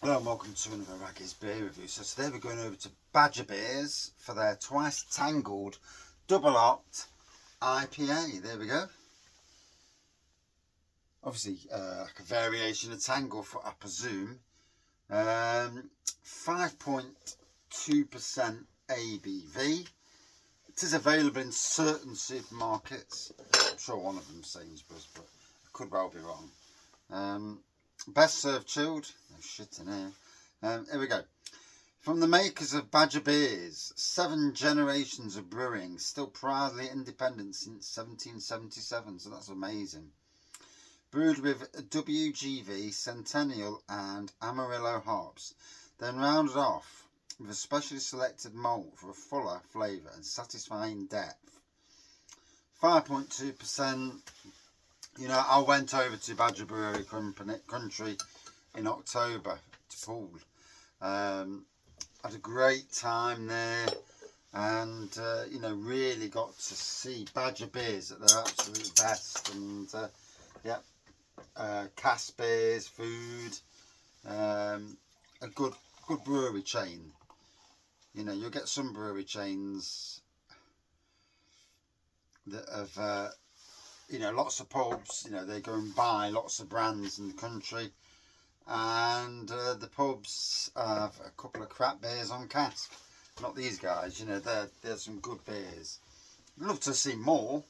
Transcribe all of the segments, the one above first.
Hello and welcome to another Raggy's beer review. So today we're going over to Badger Beers for their twice tangled double hopped IPA. There we go. Obviously like a variation of tangle, for I presume. 5.2% ABV. It is available in certain supermarkets. I'm sure one of them is Sainsbury's, but I could well be wrong. Best served chilled. No shit in here. Here we go. From the makers of Badger Beers, 7 generations of brewing, still proudly independent since 1777, so that's amazing. Brewed with WGV, Centennial and Amarillo hops, then rounded off with a specially selected malt for a fuller flavour and satisfying depth. 5.2%. You know, I went over to Badger Brewery Country in October to Poole. Had a great time there, and you know, really got to see Badger Beers at their absolute best. And cask beers, food, a good brewery chain. You know, you'll get some brewery chains that have you know, lots of pubs. You know, they go and buy lots of brands in the country, and the pubs have a couple of crap beers on cask. Not these guys. You know, they're some good beers. I'd love to see more,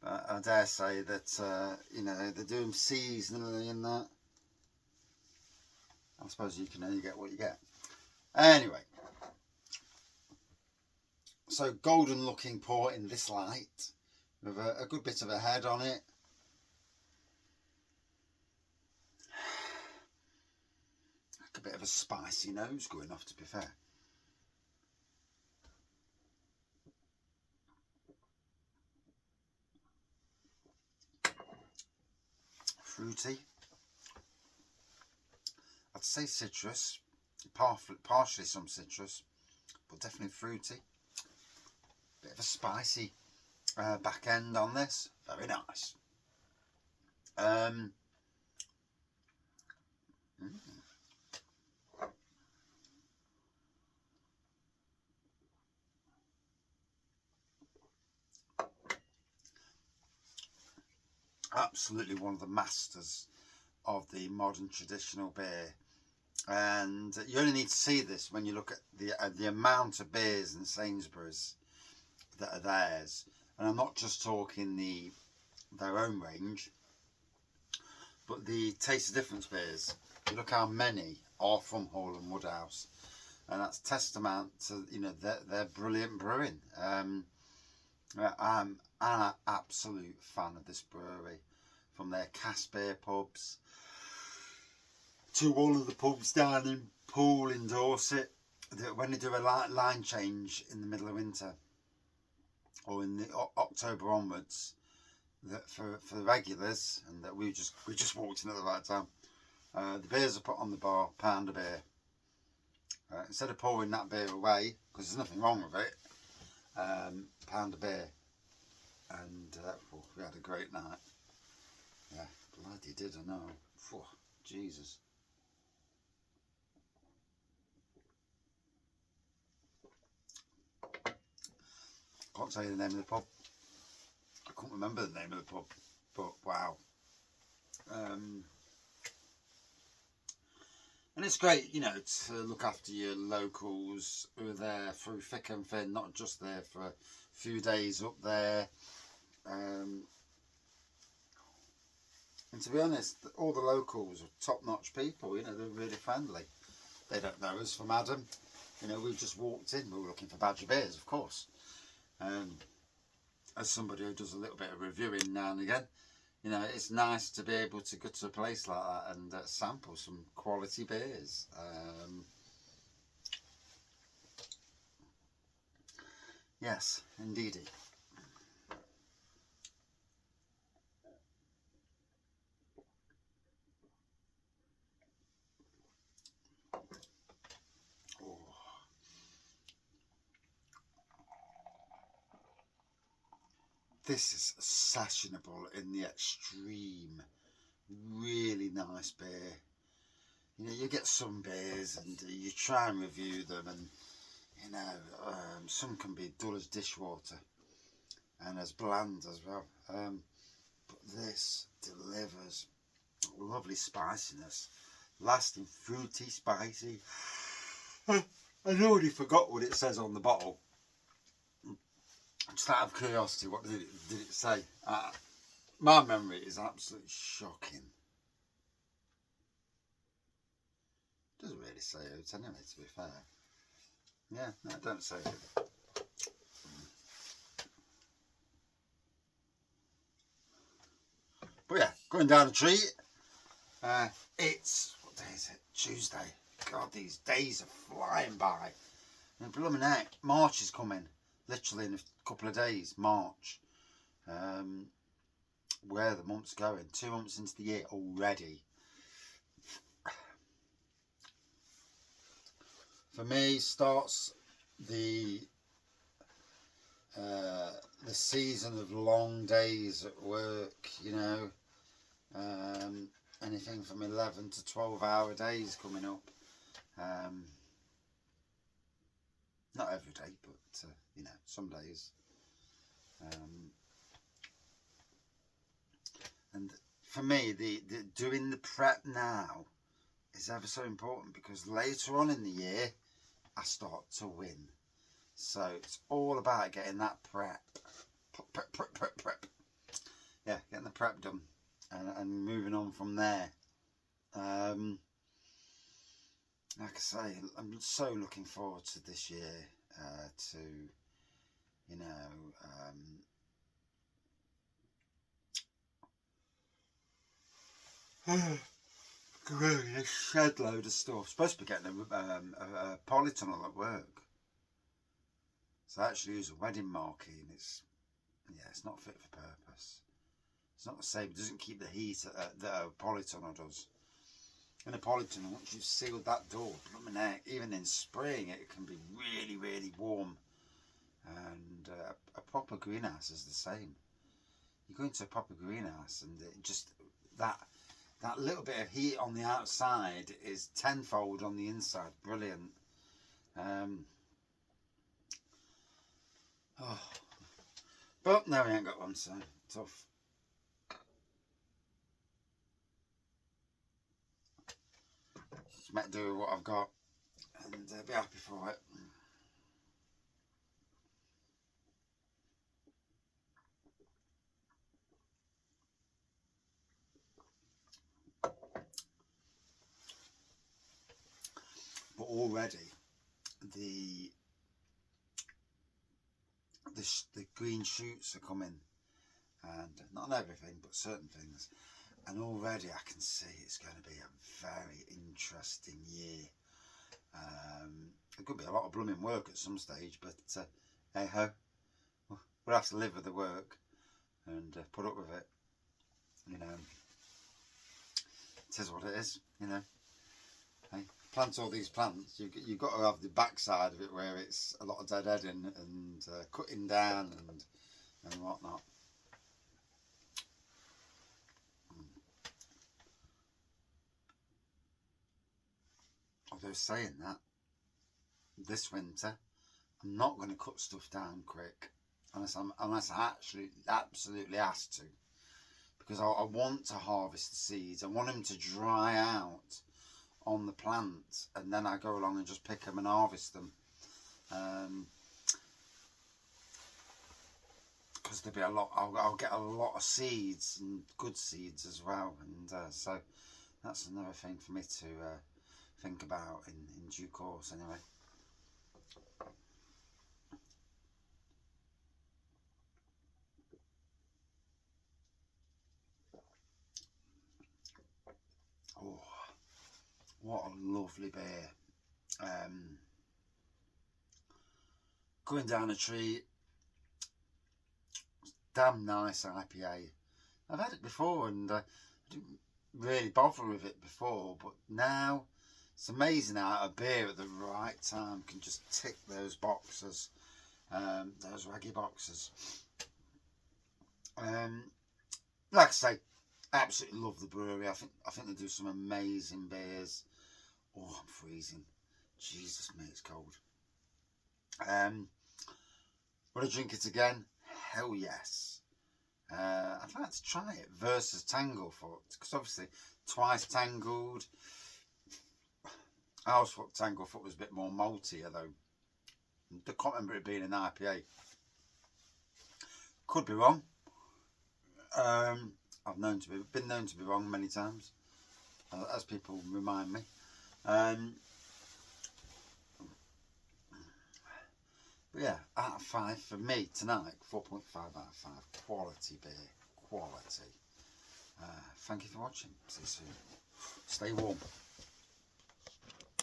but I dare say that you know, they do them seasonally and that. I suppose you can only get what you get. Anyway, so golden looking port in this light, with a good bit of a head on it. Like a bit of a spicy nose going off, to be fair. Fruity. I'd say citrus, partially some citrus, but definitely fruity. Bit of a spicy back end on this. Very nice. Absolutely one of the masters of the modern traditional beer. And you only need to see this when you look at the amount of beers in Sainsbury's that are theirs. And I'm not just talking their own range, but the Taste of Difference beers. You look how many are from Hall and Woodhouse, and that's testament to, you know, their brilliant brewing. I'm an absolute fan of this brewery, from their cask beer pubs to all of the pubs down in Poole in Dorset, that when they do a line change in the middle of winter or in the October onwards, that for the regulars, and that we just walked in at the right time, the beers are put on the bar, £1 a beer. Instead of pouring that beer away, because there's nothing wrong with it, £1 a beer. And we had a great night. Yeah, bloody did I know. Jesus. Can't tell you the name of the pub. I can't remember the name of the pub, but wow. And it's great, you know, to look after your locals who are there through thick and thin, not just there for a few days up there. And to be honest, all the locals are top-notch people. You know, they're really friendly. They don't know us from Adam. You know, we just walked in. We were looking for Badger Beers, of course. As somebody who does a little bit of reviewing now and again, you know, it's nice to be able to go to a place like that and sample some quality beers. Yes, indeedy. This is sessionable in the extreme. Really nice beer. You know, you get some beers and you try and review them, and you know, some can be dull as dishwater and as bland as well. But this delivers lovely spiciness, lasting fruity, spicy. I already forgot what it says on the bottle. Just out of curiosity, what did it say? My memory is absolutely shocking. Doesn't really say it anyway, to be fair. Yeah, no, don't say it. But yeah, going down the tree. It's, what day is it? Tuesday. God, these days are flying by. And blooming heck, March is coming. Literally in a couple of days, March. Where the month's going. 2 months into the year already. For me, starts the season of long days at work, you know. Anything from 11 to 12-hour days coming up. Not every day, but you know, some days. And for me, the doing the prep now is ever so important, because later on in the year I start to win. So it's all about getting that prep. Yeah, getting the prep done and moving on from there. Like I say, I'm so looking forward to this year, to, you know, a shed load of stuff. Supposed to be getting a polytunnel at work. So I actually use a wedding marquee, and it's not fit for purpose. It's not the same. It doesn't keep the heat that a polytunnel does. In a polytunnel, once you've sealed that door, even in spring, it can be really, really warm. And a proper greenhouse is the same. You go into a proper greenhouse, and it just that little bit of heat on the outside is tenfold on the inside. Brilliant. But no, we ain't got one, so tough. Just make do with what I've got, and be happy for it. But already the green shoots are coming, and not on everything, but certain things. And already I can see it's going to be a very interesting year. There could be a lot of blooming work at some stage, but hey ho, we'll have to live with the work and put up with it. You know, it is what it is. You know, hey, plant all these plants. You've got to have the backside of it where it's a lot of deadheading and cutting down and whatnot. Although saying that, this winter I'm not going to cut stuff down quick unless I actually absolutely has to, because I want to harvest the seeds. I want them to dry out on the plant, and then I go along and just pick them and harvest them. Because there'll be a lot. I'll get a lot of seeds, and good seeds as well, and so that's another thing for me to think about in due course. Anyway. Oh, what a lovely beer. Going down a tree. Damn nice IPA. I've had it before, and I didn't really bother with it before, but now it's amazing how a beer at the right time can just tick those boxes, those raggy boxes. Like I say, Absolutely love the brewery. I think they do some amazing beers. Oh, I'm freezing. Jesus, mate, it's cold. Would I drink it again? Hell yes. I'd like to try it versus Tanglefoot, because obviously twice Tangled. I always thought Tanglefoot was a bit more maltier though. I can't remember it being an IPA. Could be wrong. I've been known to be wrong many times, as people remind me. But yeah, out of 5 for me tonight. 4.5 out of 5. Quality beer, quality. Thank you for watching. See you soon. Stay warm.